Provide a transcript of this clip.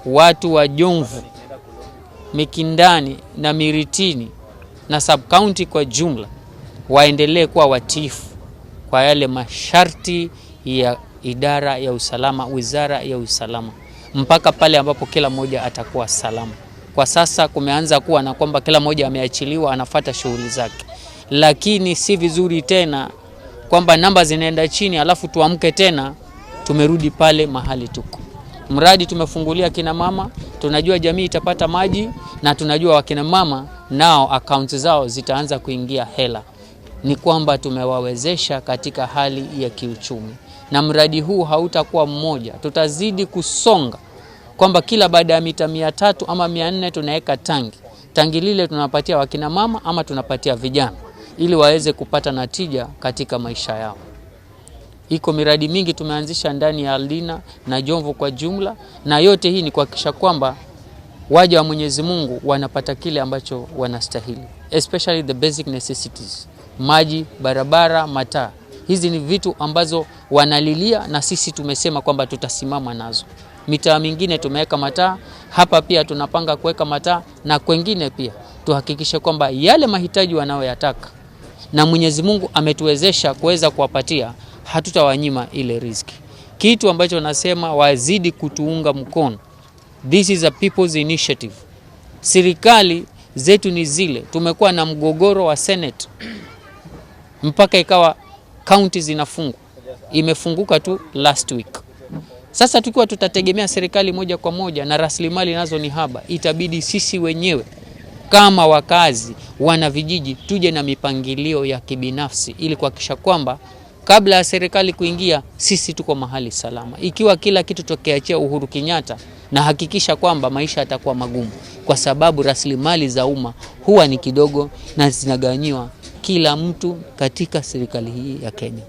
watu wa Jomvu, Mikindani na Miritini na sub-county kwa jumla waendelee kuwa watifu kwa yale masharti ya idara ya usalama, wizara ya usalama, mpaka pale ambapo kila mmoja atakuwa salama. Kwa sasa kumeanza kuwa na kwamba kila mmoja ameachiliwa anafuata shughuli zake, lakini si vizuri tena kwamba namba zinaenda chini alafu tuamke tena tumerudi pale mahali tuko. Mradi tumefungulia kina mama, tunajua jamii itapata maji na tunajua wakina mama nao akaunti zao zitaanza kuingia hela. Ni kwamba tumewawezesha katika hali ya kiuchumi. Na mradi huu hautakuwa mmoja, tutazidi kusonga kwamba kila baada ya mita 300 ama 400 tunaweka tangi. Tangi lile tunapatia wakina mama ama tunapatia vijana ili waweze kupata natija katika maisha yao. Iko miradi mingi tumeanzisha ndani ya Aldina na Jomvu kwa jumla, na yote hii ni kuhakikisha kwamba waja wa Mwenyezi Mungu wanapata kile ambacho wanastahili, especially the basic necessities: maji, barabara, mataa. Hizi ni vitu ambazo wanalilia na sisi tumesema kwamba tutasimama nazo. Mitaa mingine tumeweka mataa, hapa pia tunapanga kuweka mataa, na kwengine pia tuhakikishe kwamba yale mahitaji wanaoyataka na Mwenyezi Mungu ametuwezesha kuweza kuwapatia, hatutawanyima ile riziki. Kitu ambacho nasema wazidi kutuunga mkono. This is a people's initiative. Serikali zetu ni zile. Tumekuwa na mgogoro wa Senate mpaka ikawa county zinafungwa. Imefunguka tu last week. Sasa tukiwa tutategemea serikali moja kwa moja na rasilimali nazo ni haba, itabidi sisi wenyewe kama wakazi wana vijiji tuje na mipangilio ya kibinafsi ili kuhakikisha kwamba kabla ya serikali kuingia sisi tuko mahali salama. Ikiwa kila kitu tukiachia Uhuru Kenyatta, na hakikisha kwamba maisha yatakuwa magumu, kwa sababu rasilimali za umma huwa ni kidogo na zinagawanywa kila mtu katika serikali hii ya Kenya.